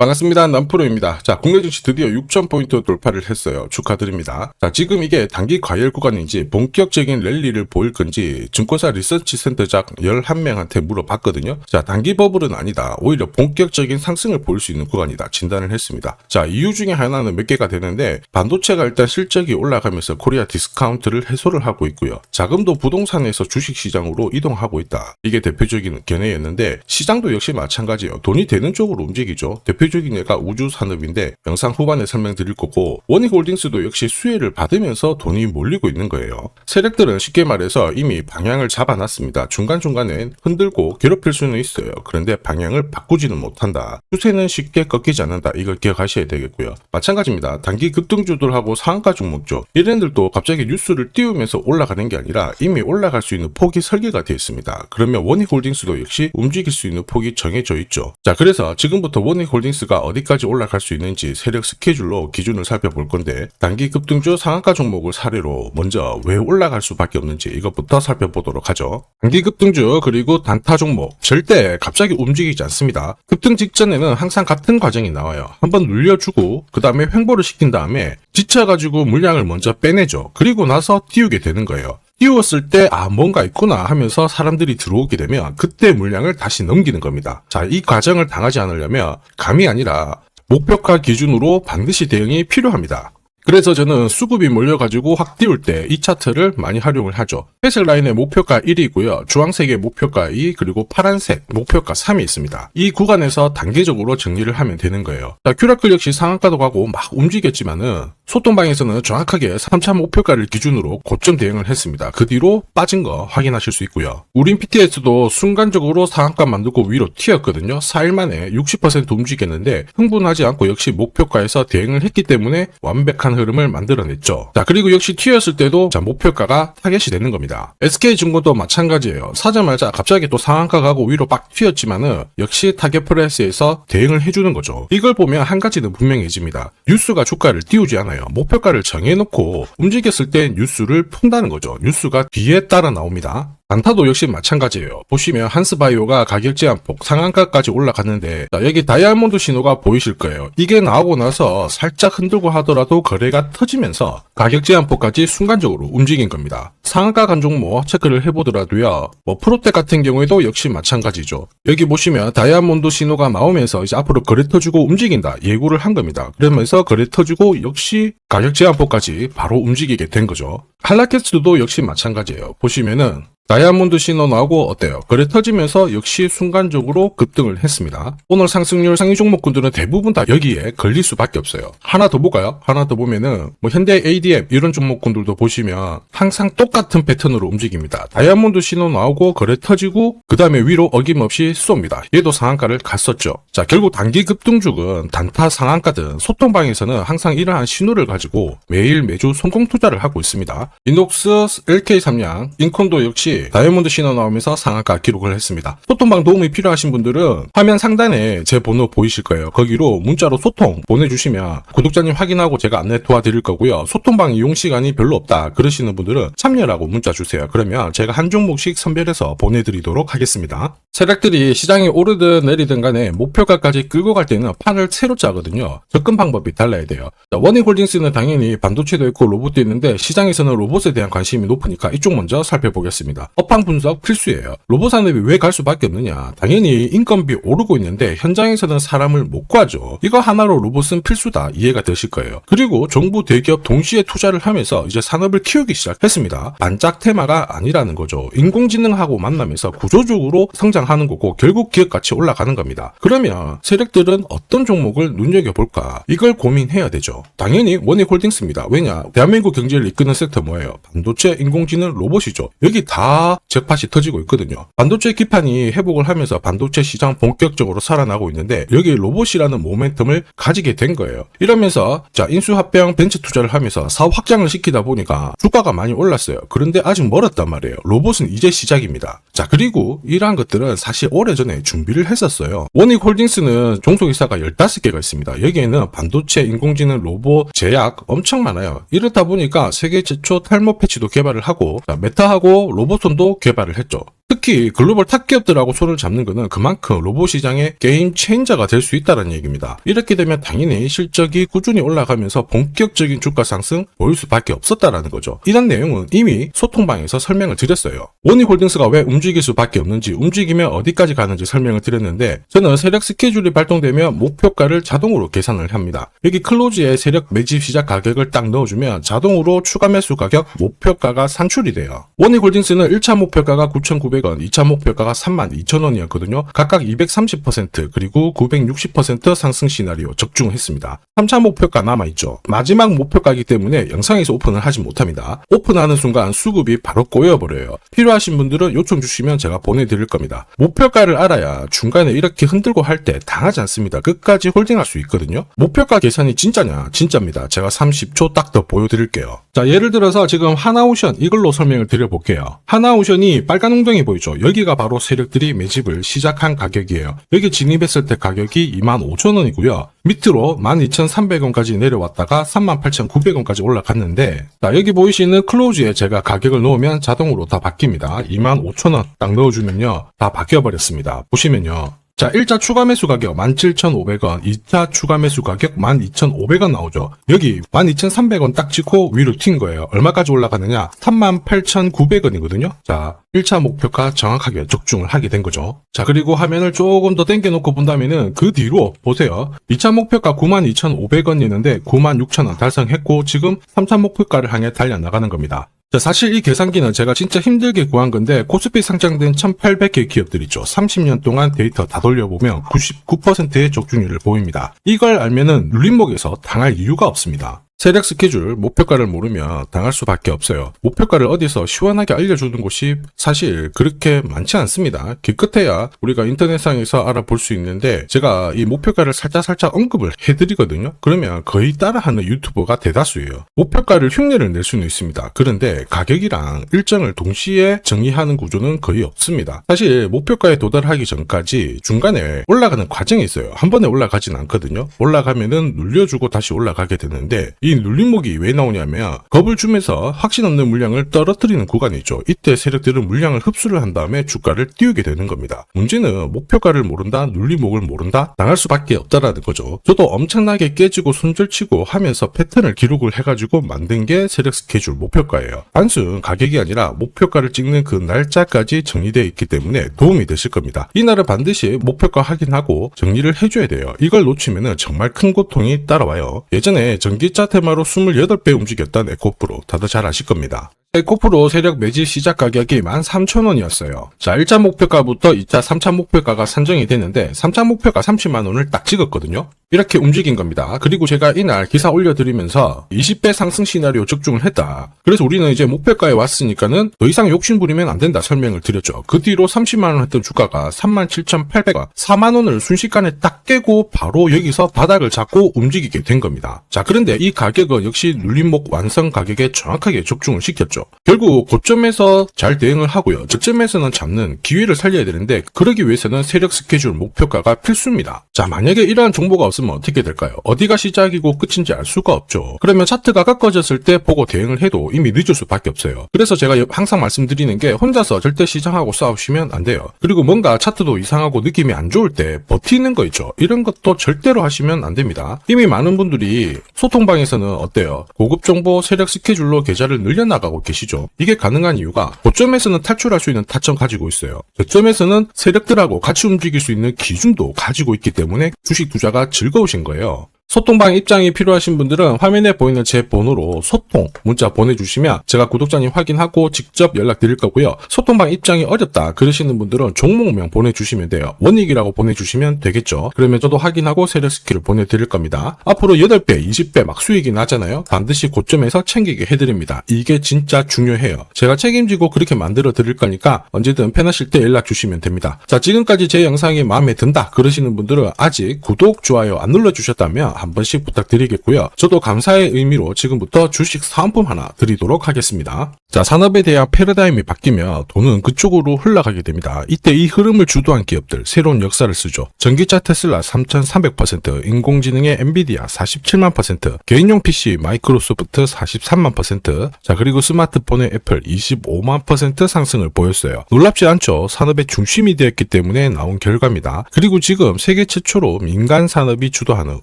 반갑습니다. 남프로입니다. 자, 국내 증시 드디어 6,000포인트 돌파를 했어요. 축하드립니다. 자, 지금 이게 단기 과열 구간인지 본격적인 랠리를 보일 건지 증권사 리서치 센터장 11명한테 물어봤거든요. 자, 단기 버블은 아니다. 오히려 본격적인 상승을 보일 수 있는 구간이다. 진단을 했습니다. 자, 이유 중에 하나는 몇 개가 되는데 반도체가 일단 실적이 올라가면서 코리아 디스카운트를 해소를 하고 있고요. 자금도 부동산에서 주식시장으로 이동하고 있다. 이게 대표적인 견해였는데 시장도 역시 마찬가지예요. 돈이 되는 쪽으로 움직이죠. 대표적인 예가 우주산업인데 영상 후반에 설명드릴 거고 원익홀딩스도 역시 수혜를 받으면서 돈이 몰리고 있는 거예요. 세력들은 쉽게 말해서 이미 방향을 잡아놨습니다. 중간중간에 흔들고 괴롭힐 수는 있어요. 그런데 방향을 바꾸지는 못한다. 추세는 쉽게 꺾이지 않는다. 이걸 기억하셔야 되겠고요. 마찬가지입니다. 단기 급등주들하고 상한가 종목죠. 이랜들도 갑자기 뉴스를 띄우면서 올라가는 게 아니라 이미 올라갈 수 있는 폭이 설계가 되어 있습니다. 그러면 원익홀딩스도 역시 움직일 수 있는 폭이 정해져 있죠. 자, 그래서 지금부터 원익홀딩스가 어디까지 올라갈 수 있는지 세력 스케줄로 기준을 살펴볼 건데 단기 급등주 상한가 종목을 사례로 먼저 왜 올라갈 수밖에 없는지 이것부터 살펴보도록 하죠. 단기 급등주 그리고 단타 종목 절대 갑자기 움직이지 않습니다. 급등 직전에는 항상 같은 과정이 나와요. 한번 눌려주고 그 다음에 횡보를 시킨 다음에 지쳐가지고 물량을 먼저 빼내죠. 그리고 나서 띄우게 되는 거예요. 띄웠을 때 뭔가 있구나 하면서 사람들이 들어오게 되면 그때 물량을 다시 넘기는 겁니다. 자, 이 과정을 당하지 않으려면 감이 아니라 목표가 기준으로 반드시 대응이 필요합니다. 그래서 저는 수급이 몰려가지고 확 띄울 때 이 차트를 많이 활용을 하죠. 회색 라인의 목표가 1이고요. 주황색의 목표가 2 그리고 파란색 목표가 3이 있습니다. 이 구간에서 단계적으로 정리를 하면 되는 거예요. 자, 큐라클 역시 상한가도 가고 막 움직였지만은 소통방에서는 정확하게 3차 목표가를 기준으로 고점 대응을 했습니다. 그 뒤로 빠진 거 확인하실 수 있고요. 우린 PTS도 순간적으로 상한가 만들고 위로 튀었거든요. 4일 만에 60% 움직였는데 흥분하지 않고 역시 목표가에서 대응을 했기 때문에 완벽한 흐름을 만들어냈죠. 자, 그리고 역시 튀었을 때도 자, 목표가가 타겟이 되는 겁니다. SK증권도 마찬가지예요. 사자마자 갑자기 또 상한가 가고 위로 빡 튀었지만은 역시 타겟 프라이스에서 대응을 해주는 거죠. 이걸 보면 한 가지는 분명해집니다. 뉴스가 주가를 띄우지 않아요. 목표가를 정해놓고 움직였을 때 뉴스를 푼다는 거죠. 뉴스가 뒤에 따라 나옵니다. 단타도 역시 마찬가지예요. 보시면 한스바이오가 가격 제한폭 상한가까지 올라갔는데 자, 여기 다이아몬드 신호가 보이실 거예요. 이게 나오고 나서 살짝 흔들고 하더라도 거래가 터지면서 가격 제한폭까지 순간적으로 움직인 겁니다. 상한가 간 종목 체크를 해보더라도요. 프로텍 같은 경우에도 역시 마찬가지죠. 여기 보시면 다이아몬드 신호가 나오면서 이제 앞으로 거래 터지고 움직인다 예고를 한 겁니다. 그러면서 거래 터지고 역시 가격 제한폭까지 바로 움직이게 된 거죠. 한라캐스트도 역시 마찬가지예요. 보시면은 다이아몬드 신호 나오고 어때요? 거래 터지면서 역시 순간적으로 급등을 했습니다. 오늘 상승률 상위 종목군들은 대부분 다 여기에 걸릴 수밖에 없어요. 하나 더 볼까요? 하나 더 보면은 현대 ADM 이런 종목군들도 보시면 항상 똑같은 패턴으로 움직입니다. 다이아몬드 신호 나오고 거래 터지고 그 다음에 위로 어김없이 쏩니다. 얘도 상한가를 갔었죠. 자, 결국 단기 급등주은 단타 상한가든 소통방에서는 항상 이러한 신호를 가지고 매일 매주 성공 투자를 하고 있습니다. 인녹스, LK3양, 인콘도 역시 다이아몬드 신호 나오면서 상한가 기록을 했습니다. 소통방 도움이 필요하신 분들은 화면 상단에 제 번호 보이실 거예요. 거기로 문자로 소통 보내주시면 구독자님 확인하고 제가 안내 도와드릴 거고요. 소통방 이용 시간이 별로 없다 그러시는 분들은 참여라고 문자 주세요. 그러면 제가 한 종목씩 선별해서 보내드리도록 하겠습니다. 세력들이 시장이 오르든 내리든 간에 목표가까지 끌고 갈 때는 판을 새로 짜거든요. 접근 방법이 달라야 돼요. 원익홀딩스는 당연히 반도체도 있고 로봇도 있는데 시장에서는 로봇에 대한 관심이 높으니까 이쪽 먼저 살펴보겠습니다. 업황 분석 필수예요. 로봇 산업이 왜 갈 수밖에 없느냐? 당연히 인건비 오르고 있는데 현장에서는 사람을 못 구하죠. 이거 하나로 로봇은 필수다 이해가 되실 거예요. 그리고 정부 대기업 동시에 투자를 하면서 이제 산업을 키우기 시작했습니다. 반짝 테마가 아니라는 거죠. 인공지능하고 만나면서 구조적으로 성장하는 거고 결국 기업 가치 올라가는 겁니다. 그러면 세력들은 어떤 종목을 눈여겨볼까? 이걸 고민해야 되죠. 당연히 원익홀딩스입니다. 왜냐? 대한민국 경제를 이끄는 섹터 뭐예요? 반도체, 인공지능, 로봇이죠. 여기 다 잭팟이 터지고 있거든요. 반도체 기판이 회복을 하면서 반도체 시장 본격적으로 살아나고 있는데 여기 로봇이라는 모멘텀을 가지게 된 거예요. 이러면서 자, 인수합병 벤처 투자를 하면서 사업 확장을 시키다 보니까 주가가 많이 올랐어요. 그런데 아직 멀었단 말이에요. 로봇은 이제 시작입니다. 자, 그리고 이러한 것들은 사실 오래전에 준비를 했었어요. 원익홀딩스는 종속회사가 15개가 있습니다. 여기에는 반도체, 인공지능, 로봇, 제약 엄청 많아요. 이렇다 보니까 세계 최초 탈모 패치도 개발을 하고 자, 메타하고 로봇 도 개발을 했죠. 특히 글로벌 탑 기업들하고 손을 잡는 것은 그만큼 로봇 시장의 게임 체인저가 될 수 있다는 얘기입니다. 이렇게 되면 당연히 실적이 꾸준히 올라가면서 본격적인 주가 상승 보일 수밖에 없었다라는 거죠. 이런 내용은 이미 소통방에서 설명을 드렸어요. 원익홀딩스가 왜 움직일 수밖에 없는지, 움직이면 어디까지 가는지 설명을 드렸는데, 저는 세력 스케줄이 발동되면 목표가를 자동으로 계산을 합니다. 여기 클로즈에 세력 매집 시작 가격을 딱 넣어주면 자동으로 추가 매수 가격 목표가가 산출이 돼요. 원익홀딩스는 1차 목표가가 9,900원, 2차 목표가가 32,000원이었거든요. 각각 230% 그리고 960% 상승 시나리오 적중했습니다. 3차 목표가 남아있죠. 마지막 목표가이기 때문에 영상에서 오픈을 하지 못합니다. 오픈하는 순간 수급이 바로 꼬여버려요. 필요하신 분들은 요청 주시면 제가 보내드릴 겁니다. 목표가를 알아야 중간에 이렇게 흔들고 할 때 당하지 않습니다. 끝까지 홀딩할 수 있거든요. 목표가 계산이 진짜냐? 진짜입니다. 제가 30초 딱 더 보여드릴게요. 자, 예를 들어서 지금 하나오션 이걸로 설명을 드려볼게요. 하나오션이 빨간 웅덩이 보이죠? 여기가 바로 세력들이 매집을 시작한 가격이에요. 여기 진입했을 때 가격이 25,000원이고요. 밑으로 12,300원까지 내려왔다가 38,900원까지 올라갔는데, 자, 여기 보이시는 클로즈에 제가 가격을 넣으면 자동으로 다 바뀝니다. 25,000원 딱 넣어주면요, 다 바뀌어버렸습니다. 보시면요. 자, 1차 추가 매수 가격 17,500원, 2차 추가 매수 가격 12,500원 나오죠. 여기 12,300원 딱 찍고 위로 튄 거예요. 얼마까지 올라가느냐? 38,900원이거든요. 자, 1차 목표가 정확하게 적중을 하게 된 거죠. 자, 그리고 화면을 조금 더 당겨놓고 본다면은 그 뒤로 보세요. 2차 목표가 92,500원이었는데 96,000원 달성했고 지금 3차 목표가를 향해 달려나가는 겁니다. 자, 사실 이 계산기는 제가 진짜 힘들게 구한 건데 코스피 상장된 1800개 기업들 있죠. 30년 동안 데이터 다 돌려보면 99%의 적중률을 보입니다. 이걸 알면은 눌림목에서 당할 이유가 없습니다. 세력 스케줄, 목표가를 모르면 당할 수밖에 없어요. 목표가를 어디서 시원하게 알려주는 곳이 사실 그렇게 많지 않습니다. 기껏해야 우리가 인터넷상에서 알아볼 수 있는데 제가 이 목표가를 살짝 언급을 해드리거든요. 그러면 거의 따라하는 유튜버가 대다수예요. 목표가를 흉내를 낼 수는 있습니다. 그런데 가격이랑 일정을 동시에 정의하는 구조는 거의 없습니다. 사실 목표가에 도달하기 전까지 중간에 올라가는 과정이 있어요. 한 번에 올라가진 않거든요. 올라가면은 눌려주고 다시 올라가게 되는데 이 눌림목이 왜 나오냐면 겁을 주면서 확신 없는 물량을 떨어뜨리는 구간이 있죠. 이때 세력들은 물량을 흡수를 한 다음에 주가를 띄우게 되는 겁니다. 문제는 목표가를 모른다, 눌림목을 모른다, 당할 수밖에 없다라는 거죠. 저도 엄청나게 깨지고 손절치고 하면서 패턴을 기록을 해가지고 만든 게 세력 스케줄 목표가예요. 단순 가격이 아니라 목표가를 찍는 그 날짜까지 정리되어 있기 때문에 도움이 되실 겁니다. 이날은 반드시 목표가 확인하고 정리를 해줘야 돼요. 이걸 놓치면 정말 큰 고통이 따라와요. 예전에 전기차 테마로 28배 움직였던 에코프로 다들 잘 아실 겁니다. 에코프로 세력 매집 시작 가격이 13,000원이었어요. 자, 1차 목표가부터 2차, 3차 목표가가 산정이 됐는데 3차 목표가 30만원을 딱 찍었거든요. 이렇게 움직인 겁니다. 그리고 제가 이날 기사 올려드리면서 20배 상승 시나리오 적중을 했다. 그래서 우리는 이제 목표가에 왔으니까는 더 이상 욕심부리면 안 된다 설명을 드렸죠. 그 뒤로 30만원 했던 주가가 37,800원, 4만원을 순식간에 딱 깨고 바로 여기서 바닥을 잡고 움직이게 된 겁니다. 자, 그런데 이 가격은 역시 눌림목 완성 가격에 정확하게 적중을 시켰죠. 결국 고점에서 잘 대응을 하고요. 저점에서는 잡는 기회를 살려야 되는데 그러기 위해서는 세력 스케줄 목표가가 필수입니다. 자, 만약에 이러한 정보가 없으면 어떻게 될까요? 어디가 시작이고 끝인지 알 수가 없죠. 그러면 차트가 꺾어졌을 때 보고 대응을 해도 이미 늦을 수밖에 없어요. 그래서 제가 항상 말씀드리는 게 혼자서 절대 시장하고 싸우시면 안 돼요. 그리고 뭔가 차트도 이상하고 느낌이 안 좋을 때 버티는 거 있죠. 이런 것도 절대로 하시면 안 됩니다. 이미 많은 분들이 소통방에서는 어때요? 고급 정보 세력 스케줄로 계좌를 늘려나가고 계시죠. 이게 가능한 이유가 고점에서는 탈출할 수 있는 타점 가지고 있어요. 저점에서는 세력들하고 같이 움직일 수 있는 기준도 가지고 있기 때문에 주식 투자가 즐거우신 거예요. 소통방 입장이 필요하신 분들은 화면에 보이는 제 번호로 소통 문자 보내주시면 제가 구독자님 확인하고 직접 연락드릴 거고요. 소통방 입장이 어렵다 그러시는 분들은 종목명 보내주시면 돼요. 원익이라고 보내주시면 되겠죠. 그러면 저도 확인하고 세력 스킬을 보내드릴 겁니다. 앞으로 8배, 20배 막 수익이 나잖아요. 반드시 고점에서 챙기게 해드립니다. 이게 진짜 중요해요. 제가 책임지고 그렇게 만들어 드릴 거니까 언제든 편하실 때 연락 주시면 됩니다. 자, 지금까지 제 영상이 마음에 든다 그러시는 분들은 아직 구독, 좋아요 안 눌러주셨다면 한 번씩 부탁드리겠고요. 저도 감사의 의미로 지금부터 주식 사은품 하나 드리도록 하겠습니다. 자, 산업에 대한 패러다임이 바뀌면 돈은 그쪽으로 흘러가게 됩니다. 이때 이 흐름을 주도한 기업들, 새로운 역사를 쓰죠. 전기차 테슬라 3,300%, 인공지능의 엔비디아 47만 %, 개인용 PC 마이크로소프트 43만 %, 자, 그리고 스마트폰의 애플 25만 % 상승을 보였어요. 놀랍지 않죠? 산업의 중심이 되었기 때문에 나온 결과입니다. 그리고 지금 세계 최초로 민간 산업이 주도하는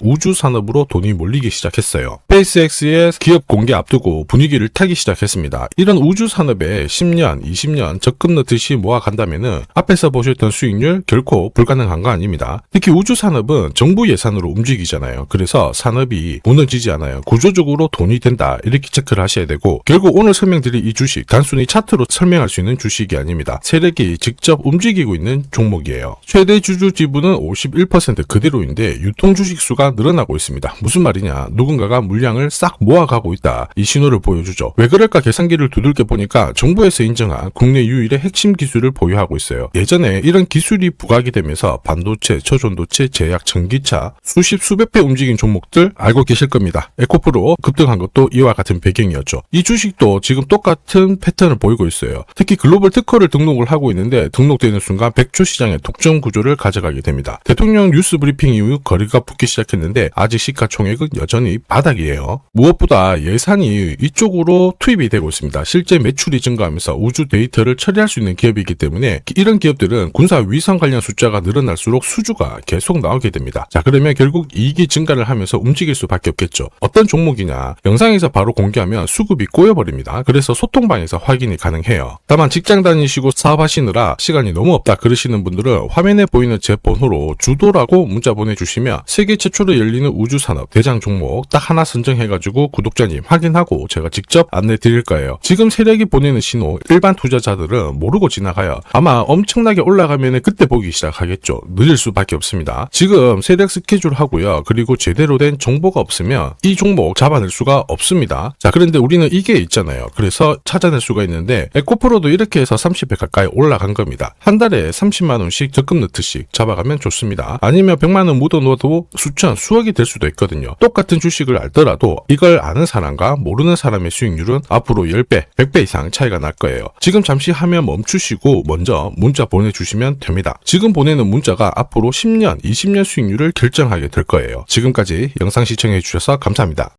우주 산업으로 돈이 몰리기 시작했어요. 스페이스X의 기업 공개 앞두고 분위기를 타기 시작했습니다. 이런 우주 산업에 10년, 20년 적금 넣듯이 모아간다면은 앞에서 보셨던 수익률 결코 불가능한 거 아닙니다. 특히 우주 산업은 정부 예산으로 움직이잖아요. 그래서 산업이 무너지지 않아요. 구조적으로 돈이 된다. 이렇게 체크를 하셔야 되고, 결국 오늘 설명드릴 이 주식 단순히 차트로 설명할 수 있는 주식이 아닙니다. 세력이 직접 움직이고 있는 종목이에요. 최대 주주 지분은 51% 그대로인데 유통 주식 수가 늘어나고 있습니다. 무슨 말이냐? 누군가가 물량을 싹 모아가고 있다. 이 신호를 보여주죠. 왜 그럴까 계산기를 두들겨 보니까 정부에서 인정한 국내 유일의 핵심 기술을 보유하고 있어요. 예전에 이런 기술이 부각이 되면서 반도체, 저전도체, 제약, 전기차 수십 수백 배 움직인 종목들 알고 계실 겁니다. 에코프로 급등한 것도 이와 같은 배경이었죠. 이 주식도 지금 똑같은 패턴을 보이고 있어요. 특히 글로벌 특허를 등록을 하고 있는데 등록되는 순간 100조 시장의 독점 구조를 가져가게 됩니다. 대통령 뉴스 브리핑 이후 거리가 붙기 시작했는데 아직 시가총액은 여전히 바닥이에요. 무엇보다 예산이 이쪽으로 투입이 되고 있습니다. 실제 매출이 증가하면서 우주 데이터를 처리할 수 있는 기업이기 때문에 이런 기업들은 군사 위성 관련 숫자가 늘어날수록 수주가 계속 나오게 됩니다. 자, 그러면 결국 이익이 증가를 하면서 움직일 수밖에 없겠죠. 어떤 종목이냐? 영상에서 바로 공개하면 수급이 꼬여버립니다. 그래서 소통방에서 확인이 가능해요. 다만 직장 다니시고 사업하시느라 시간이 너무 없다 그러시는 분들은 화면에 보이는 제 번호로 주도라고 문자 보내주시면 세계 최초로 열리는 우주산업 대장 종목 딱 하나 선정해가지고 구독자님 확인하고 제가 직접 안내 드릴 거예요. 지금 세력이 보내는 신호 일반 투자자들은 모르고 지나가요. 아마 엄청나게 올라가면 그때 보기 시작하겠죠. 늦을 수밖에 없습니다. 지금 세력 스케줄 하고요. 그리고 제대로 된 정보가 없으면 이 종목 잡아낼 수가 없습니다. 자, 그런데 우리는 이게 있잖아요. 그래서 찾아낼 수가 있는데 에코프로도 이렇게 해서 30배 가까이 올라간 겁니다. 한 달에 30만 원씩 적금 넣듯이 잡아가면 좋습니다. 아니면 100만 원 묻어놓아도 수천, 수억이 될 수도 있거든요. 똑같은 주식을 알더라도 이걸 아는 사람과 모르는 사람의 수익률은 앞으로 10배, 100배 이상 차이가 날 거예요. 지금 잠시 화면 멈추시고 먼저 문자 보내주시면 됩니다. 지금 보내는 문자가 앞으로 10년, 20년 수익률을 결정하게 될 거예요. 지금까지 영상 시청해 주셔서 감사합니다.